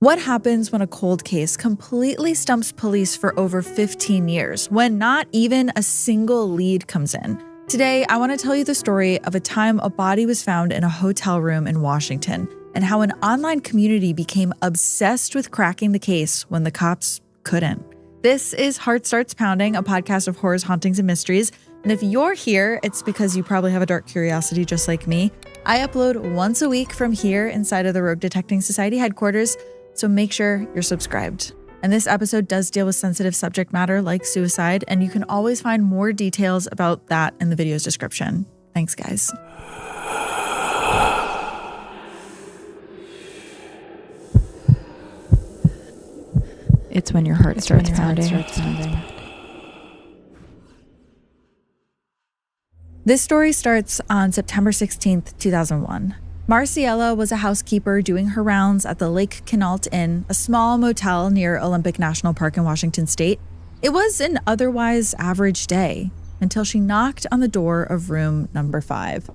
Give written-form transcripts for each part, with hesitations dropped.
What happens when a cold case completely stumps police for over 15 years, when not even a single lead comes in? Today, I want to tell you the story of a time a body was found in a hotel room in Washington, and how an online community became obsessed with cracking the case when the cops couldn't. This is Heart Starts Pounding, a podcast of horrors, hauntings, and mysteries. And if you're here, it's because you probably have a dark curiosity just like me. I upload once a week from here inside of the Rogue Detecting Society headquarters, so make sure you're subscribed. And this episode does deal with sensitive subject matter like suicide, and you can always find more details about that in the video's description. Thanks, guys. It's when your heart starts pounding. This story starts on September 16th, 2001. Marciela was a housekeeper doing her rounds at the Lake Quinault Inn, a small motel near Olympic National Park in Washington state. It was an otherwise average day until she knocked on the door of room number 5.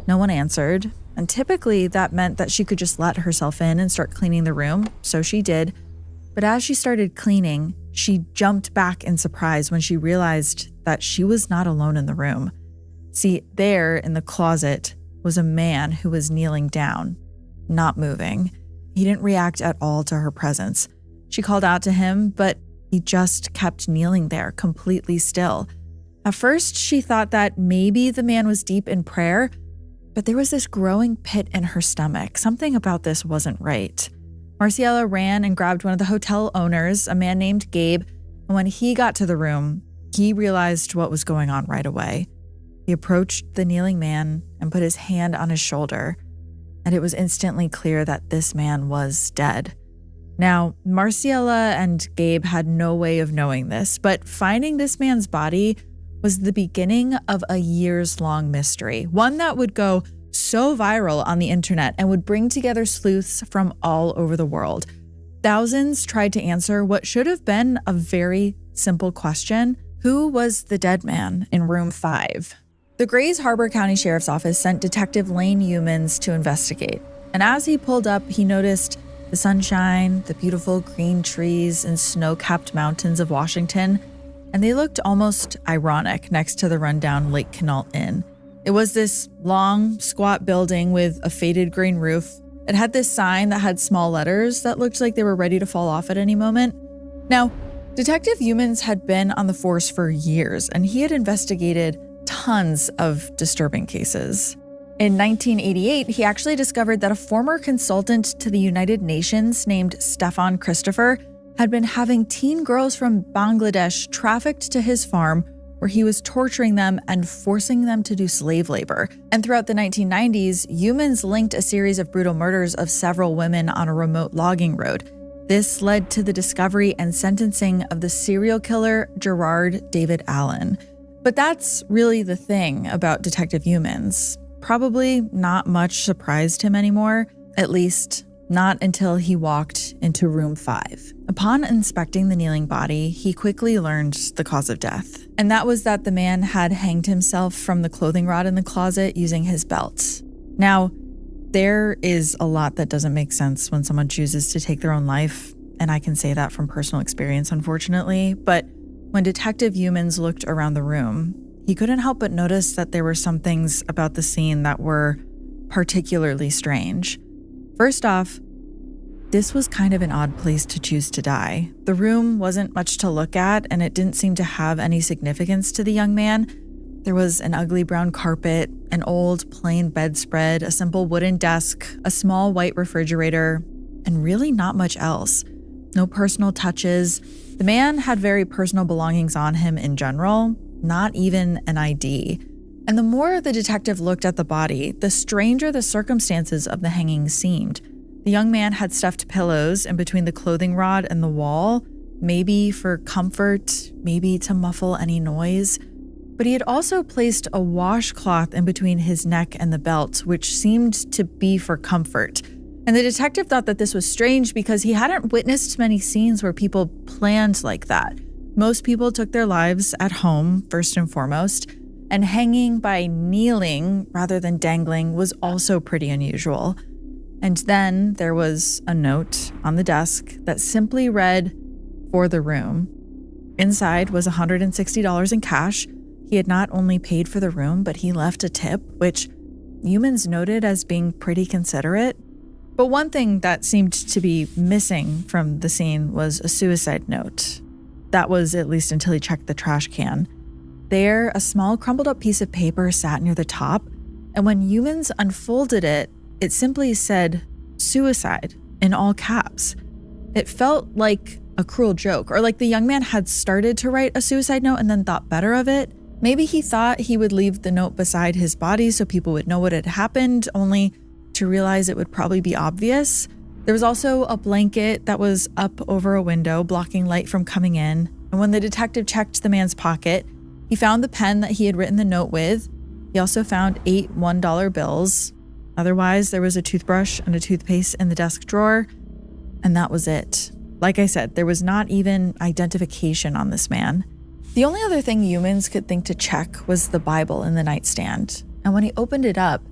No one answered, and typically that meant that she could just let herself in and start cleaning the room, so she did. But as she started cleaning, she jumped back in surprise when she realized that she was not alone in the room. See, there in the closet was a man who was kneeling down, not moving. He didn't react at all to her presence. She called out to him, but he just kept kneeling there, completely still. At first, she thought that maybe the man was deep in prayer, but there was this growing pit in her stomach. Something about this wasn't right. Marciela ran and grabbed one of the hotel owners, a man named Gabe, and when he got to the room, he realized what was going on right away. He approached the kneeling man and put his hand on his shoulder, and it was instantly clear that this man was dead. Now, Marciela and Gabe had no way of knowing this, but finding this man's body was the beginning of a years-long mystery, one that would go so viral on the internet and would bring together sleuths from all over the world. Thousands tried to answer what should have been a very simple question: who was the dead man in room 5? The Grays Harbor County Sheriff's Office sent Detective Lane Humans to investigate. And as he pulled up, he noticed the sunshine, the beautiful green trees and snow-capped mountains of Washington, and they looked almost ironic next to the rundown Lake Quinault Inn. It was this long, squat building with a faded green roof. It had this sign that had small letters that looked like they were ready to fall off at any moment. Now, Detective Humans had been on the force for years, and he had investigated tons of disturbing cases. In 1988, he actually discovered that a former consultant to the United Nations named Stefan Christopher had been having teen girls from Bangladesh trafficked to his farm, where he was torturing them and forcing them to do slave labor. And throughout the 1990s, Humans linked a series of brutal murders of several women on a remote logging road. This led to the discovery and sentencing of the serial killer Gerard David Allen. But that's really the thing about Detective Humans. Probably not much surprised him anymore, at least not until he walked into room 5. Upon inspecting the kneeling body, he quickly learned the cause of death. And that was that the man had hanged himself from the clothing rod in the closet using his belt. Now, there is a lot that doesn't make sense when someone chooses to take their own life, and I can say that from personal experience, unfortunately, but when Detective Humans looked around the room, he couldn't help but notice that there were some things about the scene that were particularly strange. First off, this was kind of an odd place to choose to die. The room wasn't much to look at, and it didn't seem to have any significance to the young man. There was an ugly brown carpet, an old plain bedspread, a simple wooden desk, a small white refrigerator, and really not much else. No personal touches. The man had very personal belongings on him in general, not even an ID. And the more the detective looked at the body, the stranger the circumstances of the hanging seemed. The young man had stuffed pillows in between the clothing rod and the wall, maybe for comfort, maybe to muffle any noise. But he had also placed a washcloth in between his neck and the belt, which seemed to be for comfort. And the detective thought that this was strange because he hadn't witnessed many scenes where people planned like that. Most people took their lives at home, first and foremost, and hanging by kneeling rather than dangling was also pretty unusual. And then there was a note on the desk that simply read, "For the room." Inside was $160 in cash. He had not only paid for the room, but he left a tip, which humans noted as being pretty considerate. But one thing that seemed to be missing from the scene was a suicide note. That was at least until he checked the trash can. There, a small crumpled up piece of paper sat near the top, and when humans unfolded it, it simply said "suicide" in all caps. It felt like a cruel joke, or like the young man had started to write a suicide note and then thought better of it. Maybe he thought he would leave the note beside his body so people would know what had happened, only to realize it would probably be obvious. There was also a blanket that was up over a window, blocking light from coming in. And when the detective checked the man's pocket, he found the pen that he had written the note with. He also found 8 $1 bills. Otherwise, there was a toothbrush and a toothpaste in the desk drawer, and that was it. Like I said, there was not even identification on this man. The only other thing humans could think to check was the Bible in the nightstand. And when he opened it up,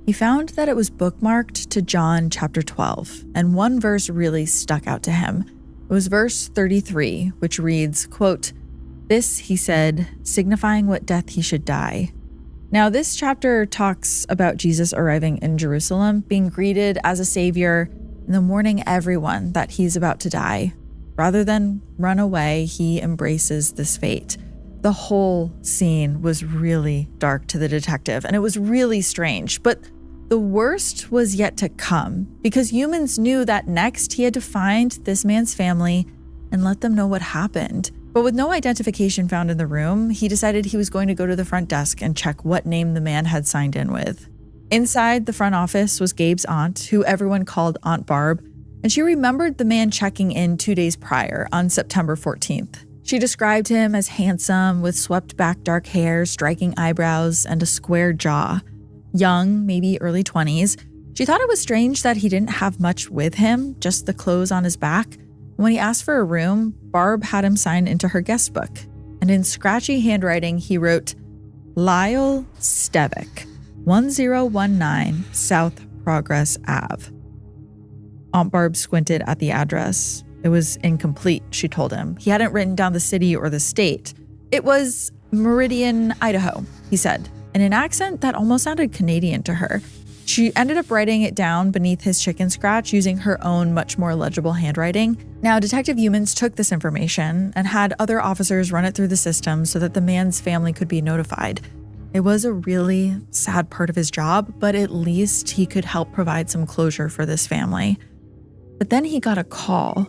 he found that it was bookmarked to John chapter 12, and one verse really stuck out to him. It was verse 33, which reads, quote, "This, he said, signifying what death he should die." Now, this chapter talks about Jesus arriving in Jerusalem, being greeted as a savior, and then warning everyone that he's about to die. Rather than run away, he embraces this fate. The whole scene was really dark to the detective, and it was really strange. But the worst was yet to come, because humans knew that next he had to find this man's family and let them know what happened. But with no identification found in the room, he decided he was going to go to the front desk and check what name the man had signed in with. Inside the front office was Gabe's aunt, who everyone called Aunt Barb, and she remembered the man checking in 2 days prior on September 14th. She described him as handsome with swept back dark hair, striking eyebrows, and a square jaw. Young, maybe early 20s. She thought it was strange that he didn't have much with him, just the clothes on his back. When he asked for a room, Barb had him sign into her guest book. And in scratchy handwriting, he wrote, "Lyle Stevik, 1019 South Progress Ave." Aunt Barb squinted at the address. It was incomplete, she told him. He hadn't written down the city or the state. It was Meridian, Idaho, he said, in an accent that almost sounded Canadian to her. She ended up writing it down beneath his chicken scratch using her own much more legible handwriting. Now, Detective Humans took this information and had other officers run it through the system so that the man's family could be notified. It was a really sad part of his job, but at least he could help provide some closure for this family. But then he got a call.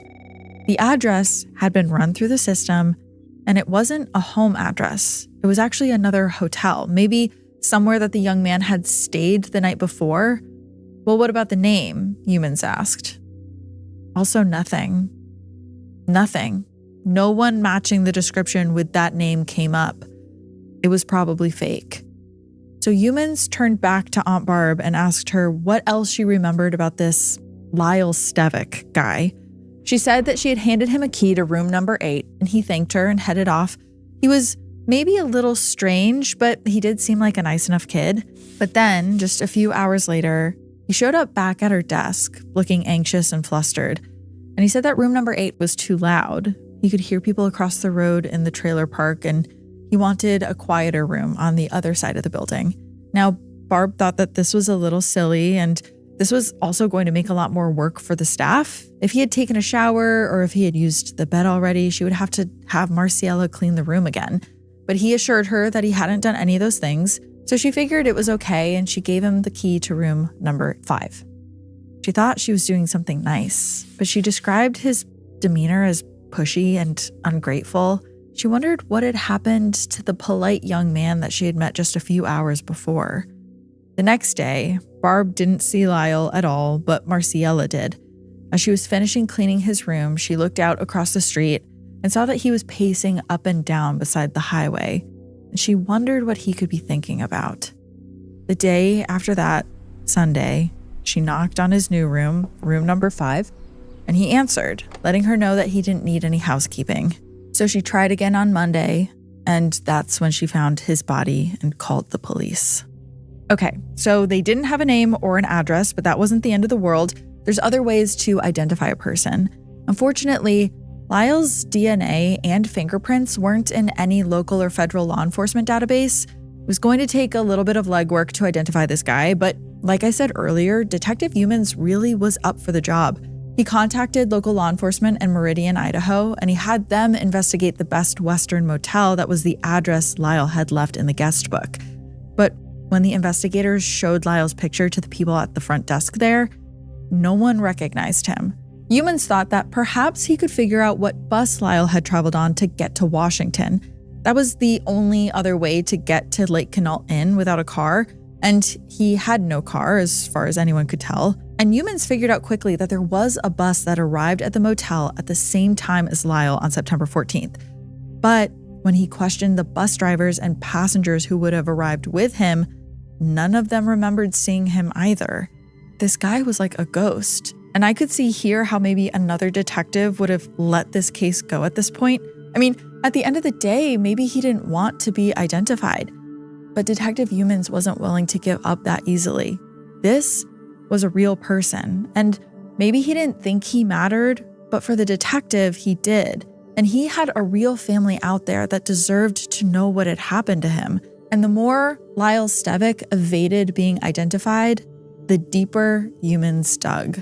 The address had been run through the system, and it wasn't a home address. It was actually another hotel, maybe somewhere that the young man had stayed the night before. Well, what about the name? Humans asked. Also nothing. Nothing. No one matching the description with that name came up. It was probably fake. So humans turned back to Aunt Barb and asked her what else she remembered about this Lyle Stevik guy. She said that she had handed him a key to room number 8, and he thanked her and headed off. He was maybe a little strange, but he did seem like a nice enough kid. But then, just a few hours later, he showed up back at her desk, looking anxious and flustered. And he said that room number 8 was too loud. He could hear people across the road in the trailer park, and he wanted a quieter room on the other side of the building. Now, Barb thought that this was a little silly, and this was also going to make a lot more work for the staff. If he had taken a shower or if he had used the bed already, she would have to have Marciella clean the room again. But he assured her that he hadn't done any of those things, so she figured it was okay, and she gave him the key to room number 5. She thought she was doing something nice, but she described his demeanor as pushy and ungrateful. She wondered what had happened to the polite young man that she had met just a few hours before. The next day, Barb didn't see Lyle at all, but Marciella did. As she was finishing cleaning his room, she looked out across the street and saw that he was pacing up and down beside the highway, and she wondered what he could be thinking about. The day after that, Sunday, she knocked on his new room, room number 5, and he answered, letting her know that he didn't need any housekeeping. So she tried again on Monday, and that's when she found his body and called the police. Okay, so they didn't have a name or an address, but that wasn't the end of the world. There's other ways to identify a person. Unfortunately, Lyle's DNA and fingerprints weren't in any local or federal law enforcement database. It was going to take a little bit of legwork to identify this guy, but like I said earlier, Detective Youmans really was up for the job. He contacted local law enforcement in Meridian, Idaho, and he had them investigate the Best Western Motel that was the address Lyle had left in the guest book. But when the investigators showed Lyle's picture to the people at the front desk there, no one recognized him. Youmans thought that perhaps he could figure out what bus Lyle had traveled on to get to Washington. That was the only other way to get to Lake Quinault Inn without a car, and he had no car as far as anyone could tell. And Youmans figured out quickly that there was a bus that arrived at the motel at the same time as Lyle on September 14th. But when he questioned the bus drivers and passengers who would have arrived with him, none of them remembered seeing him either. This guy was like a ghost. And I could see here how maybe another detective would have let this case go at this point. I mean, at the end of the day, maybe he didn't want to be identified. But Detective Youmans wasn't willing to give up that easily. This was a real person, and maybe he didn't think he mattered, but for the detective, he did. And he had a real family out there that deserved to know what had happened to him. And the more Lyle Stevik evaded being identified, the deeper Youmans dug.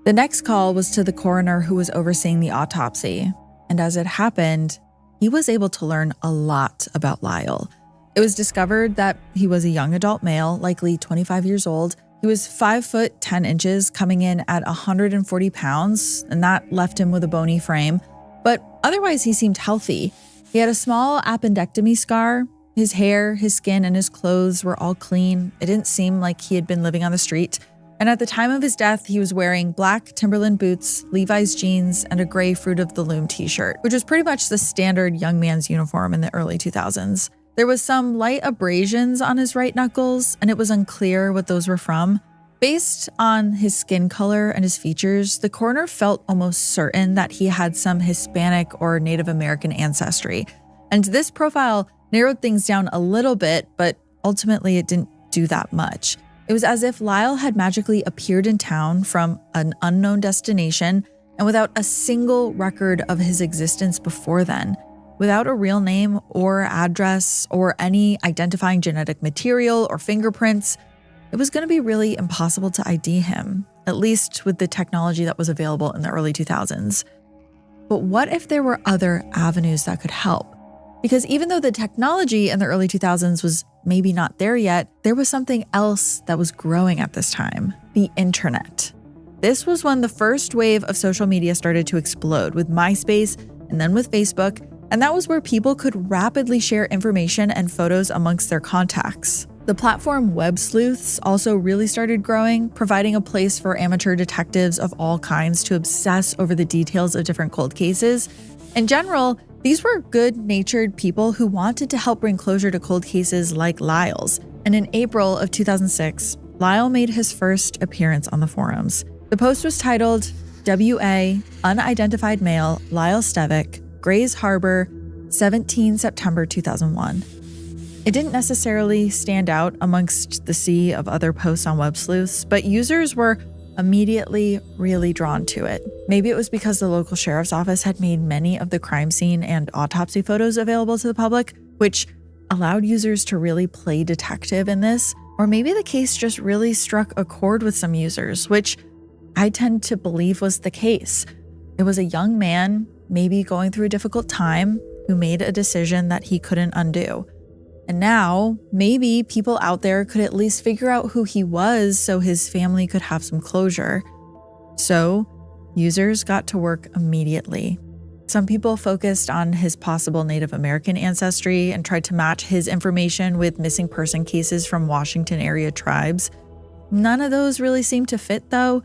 The next call was to the coroner who was overseeing the autopsy. And as it happened, he was able to learn a lot about Lyle. It was discovered that he was a young adult male, likely 25 years old. He was 5 foot 10 inches, coming in at 140 pounds, and that left him with a bony frame. But otherwise, he seemed healthy. He had a small appendectomy scar. His hair, his skin, and his clothes were all clean. It didn't seem like he had been living on the street. And at the time of his death, he was wearing black Timberland boots, Levi's jeans, and a gray Fruit of the Loom t-shirt, which was pretty much the standard young man's uniform in the early 2000s. There was some light abrasions on his right knuckles, and it was unclear what those were from. Based on his skin color and his features, the coroner felt almost certain that he had some Hispanic or Native American ancestry. And this profile narrowed things down a little bit, but ultimately it didn't do that much. It was as if Lyle had magically appeared in town from an unknown destination and without a single record of his existence before then. Without a real name or address or any identifying genetic material or fingerprints, it was going to be really impossible to ID him, at least with the technology that was available in the early 2000s. But what if there were other avenues that could help? Because even though the technology in the early 2000s was maybe not there yet, there was something else that was growing at this time: the internet. This was when the first wave of social media started to explode, with MySpace and then with Facebook, and that was where people could rapidly share information and photos amongst their contacts. The platform Web Sleuths also really started growing, providing a place for amateur detectives of all kinds to obsess over the details of different cold cases. In general, these were good-natured people who wanted to help bring closure to cold cases like Lyle's. And in April of 2006, Lyle made his first appearance on the forums. The post was titled, "W.A. Unidentified Male Lyle Stevik, Grays Harbor, 17 September 2001. It didn't necessarily stand out amongst the sea of other posts on Web Sleuths, but users were immediately really drawn to it. Maybe it was because the local sheriff's office had made many of the crime scene and autopsy photos available to the public, which allowed users to really play detective in this. Or maybe the case just really struck a chord with some users, which I tend to believe was the case. It was a young man, maybe going through a difficult time, who made a decision that he couldn't undo. And now, maybe people out there could at least figure out who he was so his family could have some closure. So, users got to work immediately. Some people focused on his possible Native American ancestry and tried to match his information with missing person cases from Washington area tribes. None of those really seemed to fit, though.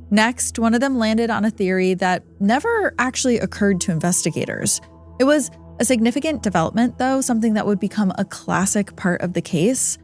Next, one of them landed on a theory that never actually occurred to investigators. It was a significant development, though, something that would become a classic part of the case.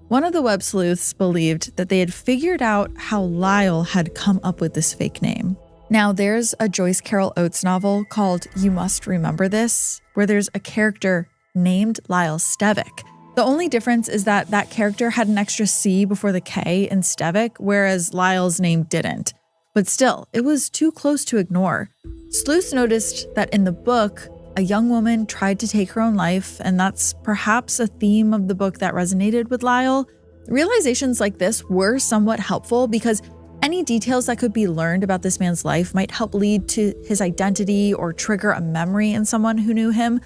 One of the web sleuths believed that they had figured out how Lyle had come up with this fake name. Now, there's a Joyce Carol Oates novel called You Must Remember This, where there's a character named Lyle Stevik. The only difference is that that character had an extra C before the K in Stevik, whereas Lyle's name didn't. But still, it was too close to ignore. Sleuths noticed that in the book, a young woman tried to take her own life, and that's perhaps a theme of the book that resonated with Lyle. Realizations like this were somewhat helpful because any details that could be learned about this man's life might help lead to his identity or trigger a memory in someone who knew him.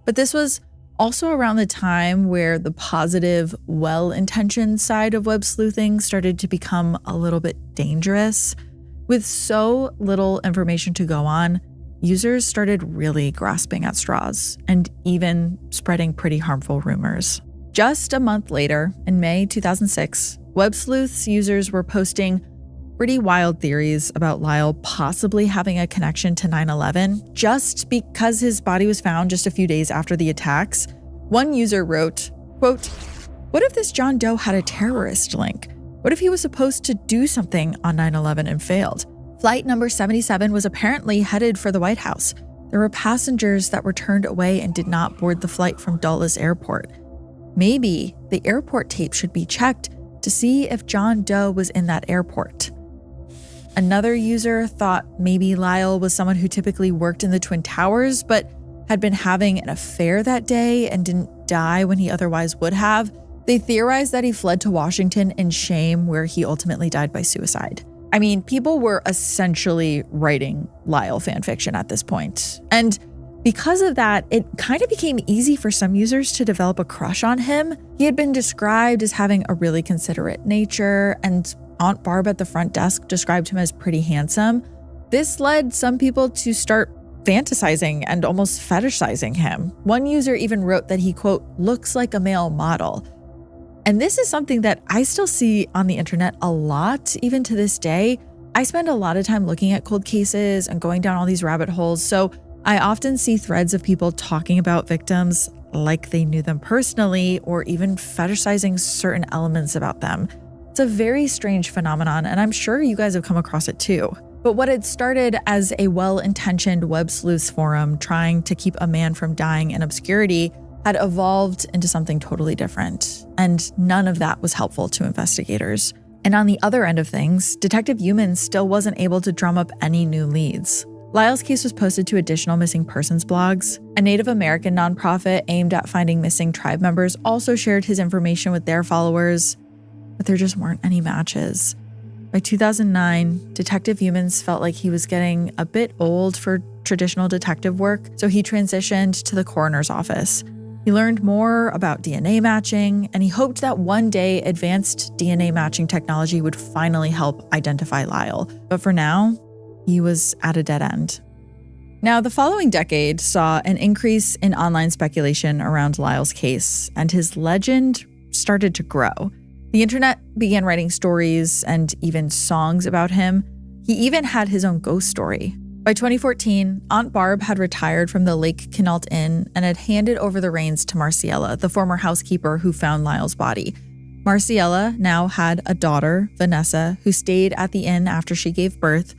But this was also around the time where the positive, well-intentioned side of web sleuthing started to become a little bit dangerous. With so little information to go on, users started really grasping at straws and even spreading pretty harmful rumors. Just a month later, in May 2006, web sleuths users were posting pretty wild theories about Lyle possibly having a connection to 9/11 just because his body was found just a few days after the attacks. One user wrote, quote, "What if this John Doe had a terrorist link? What if he was supposed to do something on 9/11 and failed? Flight number 77 was apparently headed for the White House. There were passengers that were turned away and did not board the flight from Dulles Airport. Maybe the airport tape should be checked to see if John Doe was in that airport." Another user thought maybe Lyle was someone who typically worked in the Twin Towers, but had been having an affair that day and didn't die when he otherwise would have. They theorized that he fled to Washington in shame, where he ultimately died by suicide. I mean, people were essentially writing Lyle fanfiction at this point. And because of that, it kind of became easy for some users to develop a crush on him. He had been described as having a really considerate nature, and Aunt Barb at the front desk described him as pretty handsome. This led some people to start fantasizing and almost fetishizing him. One user even wrote that he, quote, "looks like a male model." And this is something that I still see on the internet a lot, even to this day. I spend a lot of time looking at cold cases and going down all these rabbit holes, so I often see threads of people talking about victims like they knew them personally, or even fetishizing certain elements about them. It's a very strange phenomenon, and I'm sure you guys have come across it too. But what had started as a well-intentioned web sleuths forum trying to keep a man from dying in obscurity had evolved into something totally different, and none of that was helpful to investigators. And on the other end of things, Detective Humans still wasn't able to drum up any new leads. Lyle's case was posted to additional missing persons blogs. A Native American nonprofit aimed at finding missing tribe members also shared his information with their followers, but there just weren't any matches. By 2009, Detective Humans felt like he was getting a bit old for traditional detective work, so he transitioned to the coroner's office. He learned more about DNA matching, and he hoped that one day advanced DNA matching technology would finally help identify Lyle. But for now, he was at a dead end. Now, the following decade saw an increase in online speculation around Lyle's case, and his legend started to grow. The internet began writing stories and even songs about him. He even had his own ghost story. By 2014, Aunt Barb had retired from the Lake Quinault Inn and had handed over the reins to Marciella, the former housekeeper who found Lyle's body. Marciella now had a daughter, Vanessa, who stayed at the inn after she gave birth.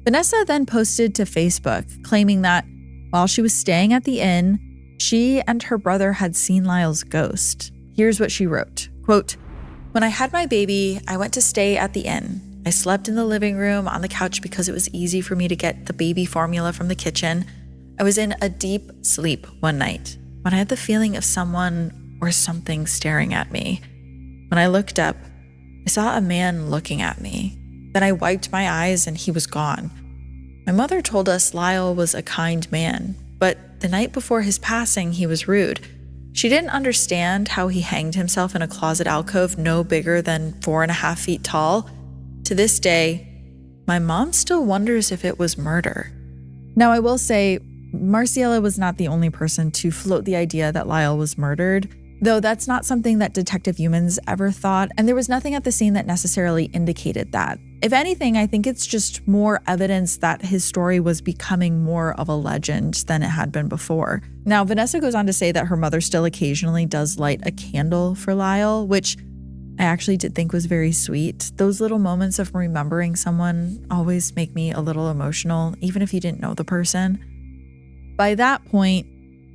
Vanessa then posted to Facebook, claiming that while she was staying at the inn, she and her brother had seen Lyle's ghost. Here's what she wrote, quote, "When I had my baby, I went to stay at the inn. I slept in the living room on the couch because it was easy for me to get the baby formula from the kitchen. I was in a deep sleep one night when I had the feeling of someone or something staring at me. When I looked up, I saw a man looking at me. Then I wiped my eyes and he was gone. My mother told us Lyle was a kind man, but the night before his passing, he was rude. She didn't understand how he hanged himself in a closet alcove no bigger than 4.5 feet tall. To this day, my mom still wonders if it was murder." Now, I will say, Marciella was not the only person to float the idea that Lyle was murdered, though that's not something that Detective Humans ever thought, and there was nothing at the scene that necessarily indicated that. If anything, I think it's just more evidence that his story was becoming more of a legend than it had been before. Now, Vanessa goes on to say that her mother still occasionally does light a candle for Lyle, which I actually did think was very sweet. Those little moments of remembering someone always make me a little emotional, even if you didn't know the person. By that point,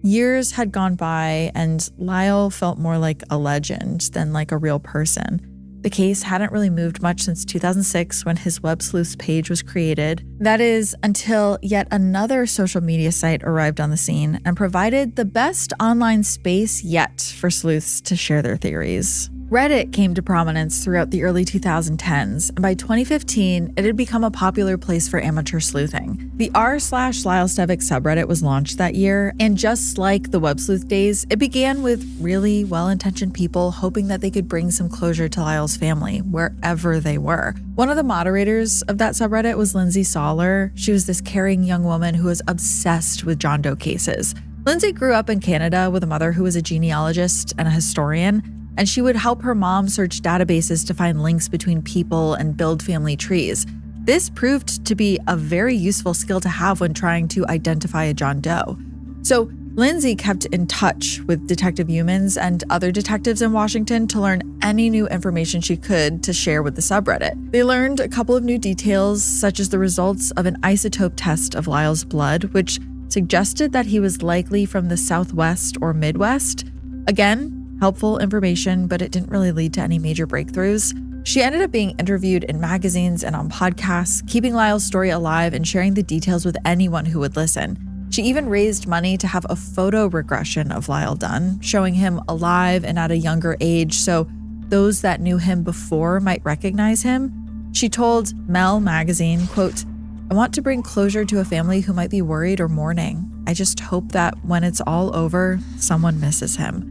Years had gone by, and Lyle felt more like a legend than like a real person. The case hadn't really moved much since 2006 when his Web Sleuths page was created. That is, until yet another social media site arrived on the scene and provided the best online space yet for sleuths to share their theories. Reddit came to prominence throughout the early 2010s, and by 2015, it had become a popular place for amateur sleuthing. The r/Lyle Stevik subreddit was launched that year, and just like the Web Sleuth days, it began with really well-intentioned people hoping that they could bring some closure to Lyle's family, wherever they were. One of the moderators of that subreddit was Lindsay Soller. She was this caring young woman who was obsessed with John Doe cases. Lindsay grew up in Canada with a mother who was a genealogist and a historian, and she would help her mom search databases to find links between people and build family trees. This proved to be a very useful skill to have when trying to identify a John Doe. So Lindsay kept in touch with Detective Humans and other detectives in Washington to learn any new information she could to share with the subreddit. They learned a couple of new details, such as the results of an isotope test of Lyle's blood, which suggested that he was likely from the Southwest or Midwest. Again, helpful information, but it didn't really lead to any major breakthroughs. She ended up being interviewed in magazines and on podcasts, keeping Lyle's story alive and sharing the details with anyone who would listen. She even raised money to have a photo regression of Lyle done, showing him alive and at a younger age so those that knew him before might recognize him. She told Mel magazine, quote, "I want to bring closure to a family who might be worried or mourning. I just hope that when it's all over, someone misses him."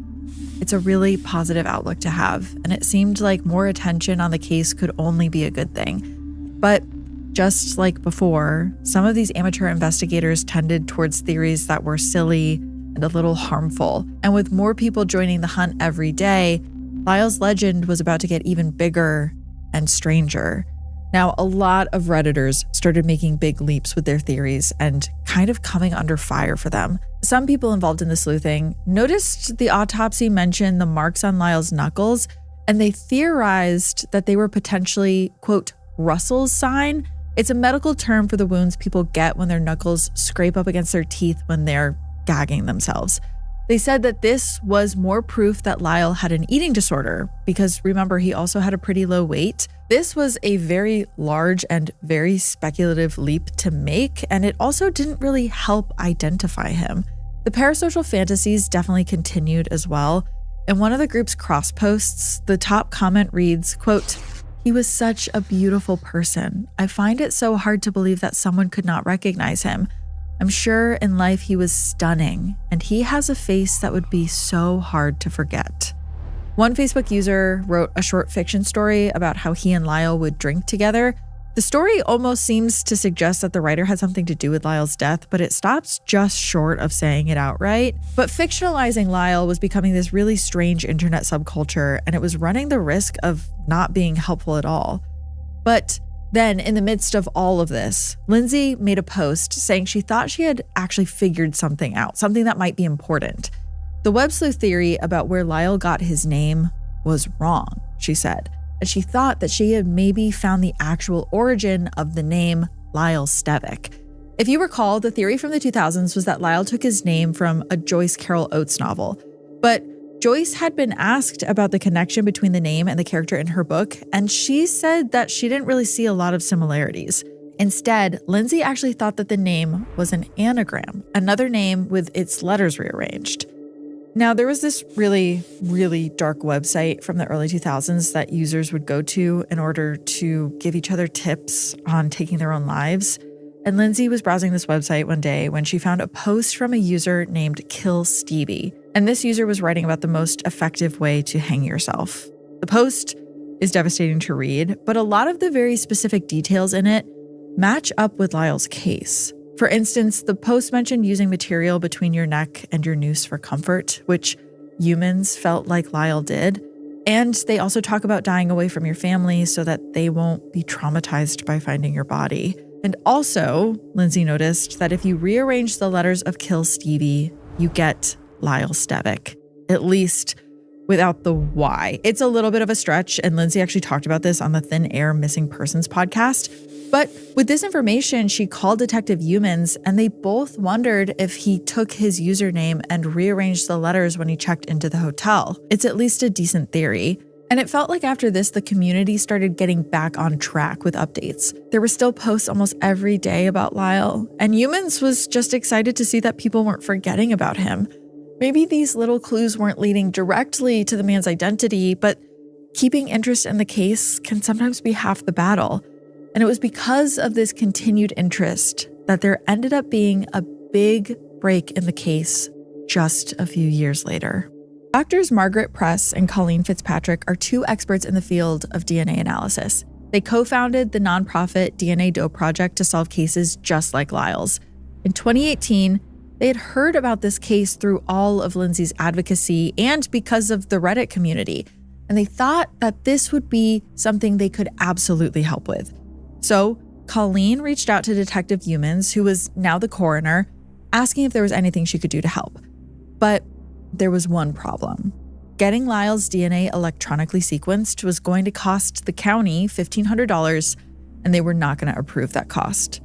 It's a really positive outlook to have, and it seemed like more attention on the case could only be a good thing. But just like before, some of these amateur investigators tended towards theories that were silly and a little harmful. And with more people joining the hunt every day, Lyle's legend was about to get even bigger and stranger. Now, a lot of Redditors started making big leaps with their theories and kind of coming under fire for them. Some people involved in the sleuthing noticed the autopsy mentioned the marks on Lyle's knuckles, and they theorized that they were potentially, quote, Russell's sign. It's a medical term for the wounds people get when their knuckles scrape up against their teeth when they're gagging themselves. They said that this was more proof that Lyle had an eating disorder because, remember, he also had a pretty low weight. This was a very large and very speculative leap to make, and it also didn't really help identify him. The parasocial fantasies definitely continued as well. In one of the group's cross posts, the top comment reads, quote, "He was such a beautiful person. I find it so hard to believe that someone could not recognize him. I'm sure in life he was stunning, and he has a face that would be so hard to forget." One Facebook user wrote a short fiction story about how he and Lyle would drink together. The story almost seems to suggest that the writer had something to do with Lyle's death, but it stops just short of saying it outright. But fictionalizing Lyle was becoming this really strange internet subculture, and it was running the risk of not being helpful at all. But then, in the midst of all of this, Lindsay made a post saying she thought she had actually figured something out, something that might be important. The Web Sleuth theory about where Lyle got his name was wrong, she said, and she thought that she had maybe found the actual origin of the name Lyle Stevik. If you recall, the theory from the 2000s was that Lyle took his name from a Joyce Carol Oates novel, but Joyce had been asked about the connection between the name and the character in her book, and she said that she didn't really see a lot of similarities. Instead, Lindsay actually thought that the name was an anagram, another name with its letters rearranged. Now, there was this really, really dark website from the early 2000s that users would go to in order to give each other tips on taking their own lives. And Lindsay was browsing this website one day when she found a post from a user named Kill Stevie. And this user was writing about the most effective way to hang yourself. The post is devastating to read, but a lot of the very specific details in it match up with Lyle's case. For instance, the post mentioned using material between your neck and your noose for comfort, which humans felt like Lyle did. And they also talk about dying away from your family so that they won't be traumatized by finding your body. And also, Lindsay noticed that if you rearrange the letters of Kill Stevie, you get Lyle Stevik, at least without the why. It's a little bit of a stretch, and Lindsay actually talked about this on the Thin Air Missing Persons podcast. But with this information, she called Detective Humans, and they both wondered if he took his username and rearranged the letters when he checked into the hotel. It's at least a decent theory. And it felt like after this, the community started getting back on track with updates. There were still posts almost every day about Lyle, and Humans was just excited to see that people weren't forgetting about him. Maybe these little clues weren't leading directly to the man's identity, but keeping interest in the case can sometimes be half the battle. And it was because of this continued interest that there ended up being a big break in the case just a few years later. Doctors Margaret Press and Colleen Fitzpatrick are two experts in the field of DNA analysis. They co-founded the nonprofit DNA Doe Project to solve cases just like Lyle's. In 2018, they had heard about this case through all of Lindsay's advocacy and because of the Reddit community, and they thought that this would be something they could absolutely help with. So Colleen reached out to Detective Humans, who was now the coroner, asking if there was anything she could do to help. But there was one problem. Getting Lyle's DNA electronically sequenced was going to cost the county $1,500, and they were not going to approve that cost.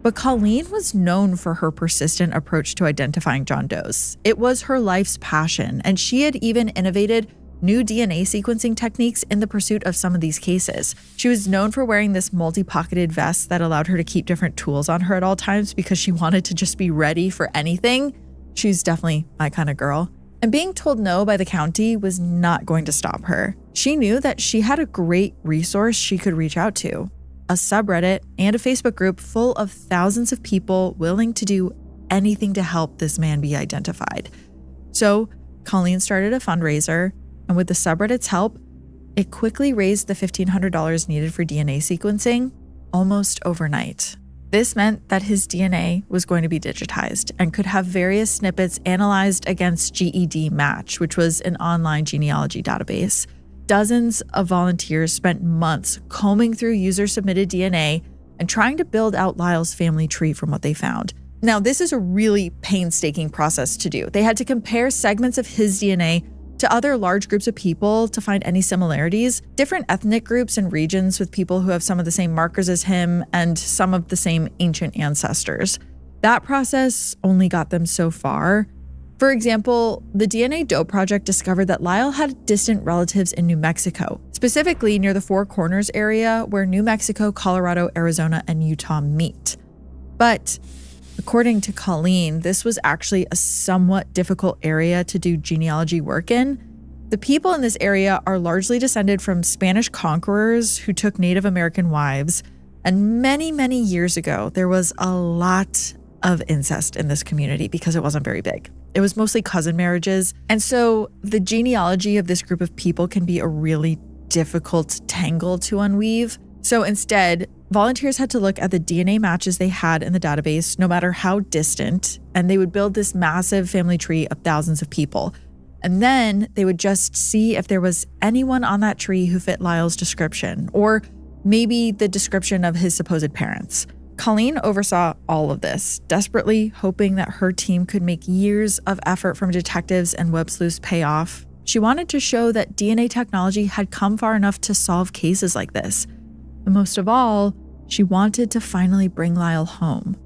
But Colleen was known for her persistent approach to identifying John Does. It was her life's passion, and she had even innovated new DNA sequencing techniques in the pursuit of some of these cases. She was known for wearing this multi-pocketed vest that allowed her to keep different tools on her at all times because she wanted to just be ready for anything. She's definitely my kind of girl. And being told no by the county was not going to stop her. She knew that she had a great resource she could reach out to, a subreddit and a Facebook group full of thousands of people willing to do anything to help this man be identified. So Colleen started a fundraiser, and with the subreddit's help, it quickly raised the $1,500 needed for DNA sequencing almost overnight. This meant that his DNA was going to be digitized and could have various snippets analyzed against GED Match, which was an online genealogy database. Dozens of volunteers spent months combing through user-submitted DNA and trying to build out Lyle's family tree from what they found. Now, this is a really painstaking process to do. They had to compare segments of his DNA to other large groups of people to find any similarities, different ethnic groups and regions with people who have some of the same markers as him and some of the same ancient ancestors. That process only got them so far. For example, the DNA Doe Project discovered that Lyle had distant relatives in New Mexico, specifically near the Four Corners area where New Mexico, Colorado, Arizona, and Utah meet. But according to Colleen, this was actually a somewhat difficult area to do genealogy work in. The people in this area are largely descended from Spanish conquerors who took Native American wives. And many, many years ago, there was a lot of incest in this community because it wasn't very big. It was mostly cousin marriages. And so the genealogy of this group of people can be a really difficult tangle to unweave. So instead, volunteers had to look at the DNA matches they had in the database, no matter how distant, and they would build this massive family tree of thousands of people. And then they would just see if there was anyone on that tree who fit Lyle's description, or maybe the description of his supposed parents. Colleen oversaw all of this, desperately hoping that her team could make years of effort from detectives and web sleuths pay off. She wanted to show that DNA technology had come far enough to solve cases like this. And most of all, she wanted to finally bring Lyle home.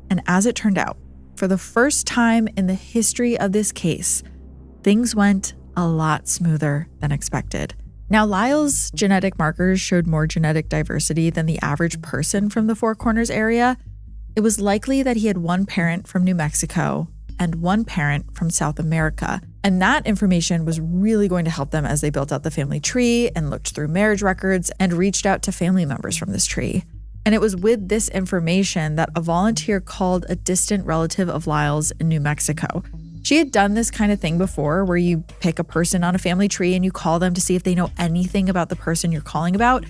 And as it turned out, for the first time in the history of this case, things went a lot smoother than expected. Now, Lyle's genetic markers showed more genetic diversity than the average person from the Four Corners area. It was likely that he had one parent from New Mexico and one parent from South America. And that information was really going to help them as they built out the family tree and looked through marriage records and reached out to family members from this tree. And it was with this information that a volunteer called a distant relative of Lyle's in New Mexico. She had done this kind of thing before where you pick a person on a family tree and you call them to see if they know anything about the person you're calling about.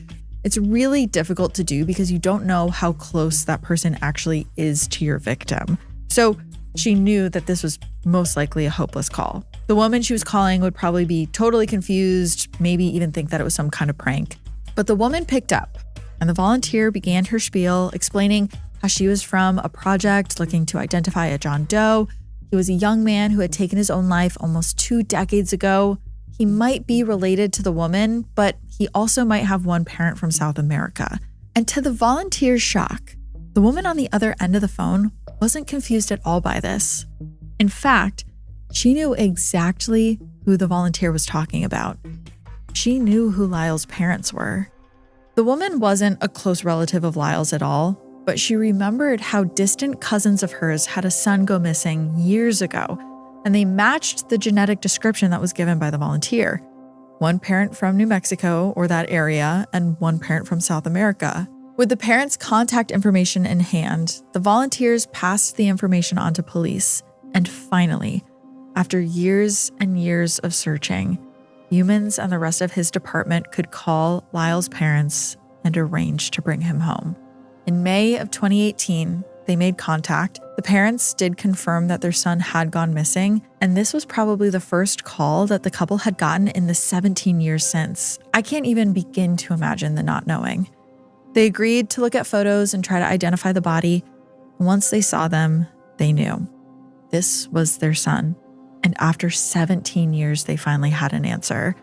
It's really difficult to do because you don't know how close that person actually is to your victim. So she knew that this was most likely a hopeless call. The woman she was calling would probably be totally confused, maybe even think that it was some kind of prank. But the woman picked up, and the volunteer began her spiel explaining how she was from a project looking to identify a John Doe. He was a young man who had taken his own life almost 2 decades ago. he might be related to the woman, but he also might have one parent from South America. And to the volunteer's shock, the woman on the other end of the phone wasn't confused at all by this. In fact, she knew exactly who the volunteer was talking about. She knew who Lyle's parents were. The woman wasn't a close relative of Lyle's at all, but she remembered how distant cousins of hers had a son go missing years ago, and they matched the genetic description that was given by the volunteer. One parent from New Mexico or that area, and one parent from South America. With the parents' contact information in hand, the volunteers passed the information on to police. And finally, after years and years of searching, humans and the rest of his department could call Lyle's parents and arrange to bring him home. In May of 2018, they made contact. The parents did confirm that their son had gone missing, and this was probably the first call that the couple had gotten in the 17 years since. I can't even begin to imagine the not knowing. They agreed to look at photos and try to identify the body. Once they saw them, they knew. This was their son. And after 17 years, they finally had an answer.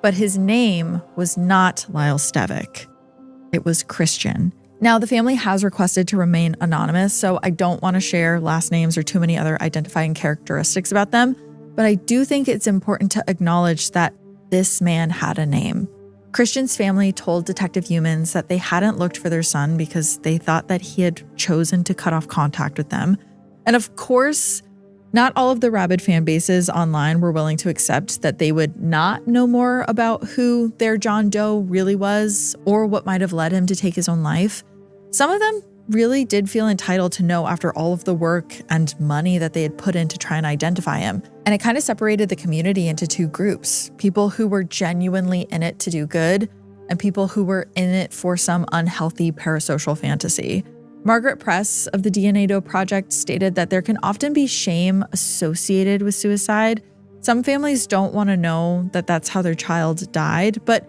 But his name was not Lyle Stevik. It was Christian. Now, the family has requested to remain anonymous, so I don't want to share last names or too many other identifying characteristics about them, but I do think it's important to acknowledge that this man had a name. Christian's family told Detective Humans that they hadn't looked for their son because they thought that he had chosen to cut off contact with them. And of course, not all of the rabid fan bases online were willing to accept that they would not know more about who their John Doe really was or what might have led him to take his own life. Some of them really did feel entitled to know after all of the work and money that they had put in to try and identify him. And it kind of separated the community into two groups, people who were genuinely in it to do good and people who were in it for some unhealthy parasocial fantasy. Margaret Press of the DNA Doe Project stated that there can often be shame associated with suicide. Some families don't want to know that that's how their child died, but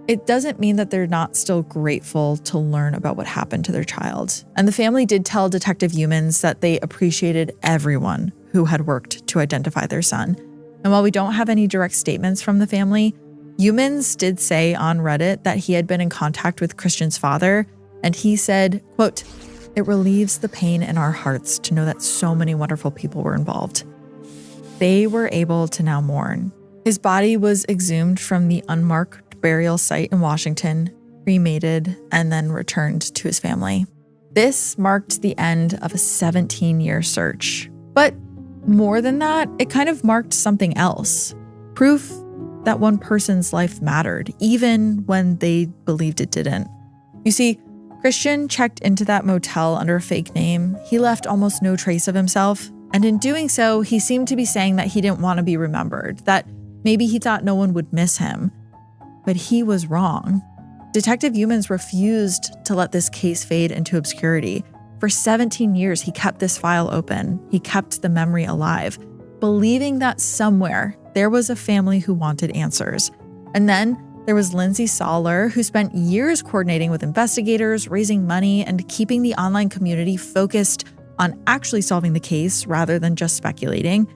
it doesn't mean that they're not still grateful to learn about what happened to their child. And the family did tell Detective Humans that they appreciated everyone who had worked to identify their son. And while we don't have any direct statements from the family, Humans did say on Reddit that he had been in contact with Christian's father, and he said, quote, "It relieves the pain in our hearts to know that so many wonderful people were involved." They were able to now mourn. His body was exhumed from the unmarked burial site in Washington, cremated, and then returned to his family. This marked the end of a 17-year search. But more than that, it kind of marked something else. Proof that one person's life mattered, even when they believed it didn't. You see, Christian checked into that motel under a fake name. He left almost no trace of himself. And in doing so, he seemed to be saying that he didn't want to be remembered, that maybe he thought no one would miss him. But he was wrong. Detective Humans refused to let this case fade into obscurity. For 17 years, he kept this file open. He kept the memory alive, believing that somewhere there was a family who wanted answers. And then there was Lindsay Soller, who spent years coordinating with investigators, raising money, and keeping the online community focused on actually solving the case rather than just speculating.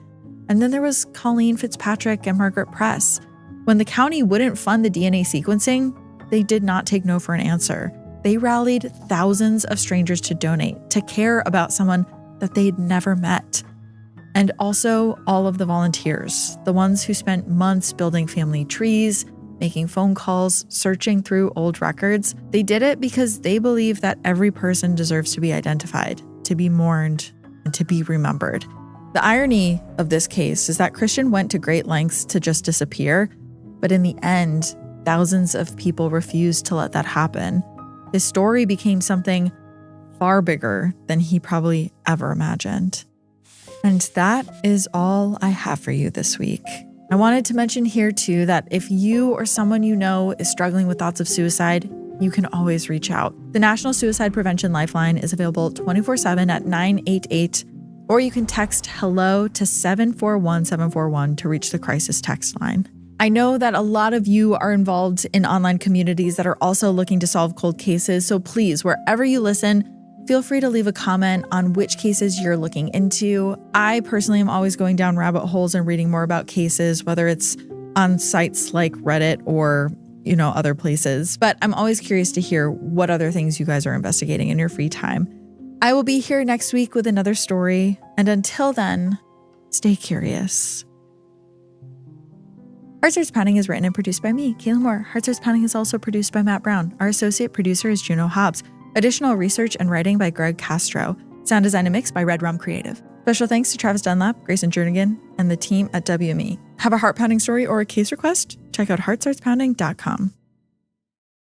And then there was Colleen Fitzpatrick and Margaret Press. When the county wouldn't fund the DNA sequencing, they did not take no for an answer. They rallied thousands of strangers to donate, to care about someone that they'd never met. And also all of the volunteers, the ones who spent months building family trees, making phone calls, searching through old records. They did it because they believe that every person deserves to be identified, to be mourned, and to be remembered. The irony of this case is that Christian went to great lengths to just disappear, but in the end, thousands of people refused to let that happen. His story became something far bigger than he probably ever imagined. And that is all I have for you this week. I wanted to mention here too that if you or someone you know is struggling with thoughts of suicide, you can always reach out. The National Suicide Prevention Lifeline is available 24/7 at 988, or you can text HELLO to 741-741 to reach the crisis text line. I know that a lot of you are involved in online communities that are also looking to solve cold cases, so please, wherever you listen, feel free to leave a comment on which cases you're looking into. I personally am always going down rabbit holes and reading more about cases, whether it's on sites like Reddit or, other places. But I'm always curious to hear what other things you guys are investigating in your free time. I will be here next week with another story. And until then, stay curious. Heart Starts Pounding is written and produced by me, Kaelyn Moore. Heart Starts Pounding is also produced by Matt Brown. Our associate producer is Juno Hobbs. Additional research and writing by Greg Castro. Sound design and mix by Red Rum Creative. Special thanks to Travis Dunlap, Grayson Jernigan, and the team at WME. Have a heart-pounding story or a case request? Check out heartstartspounding.com.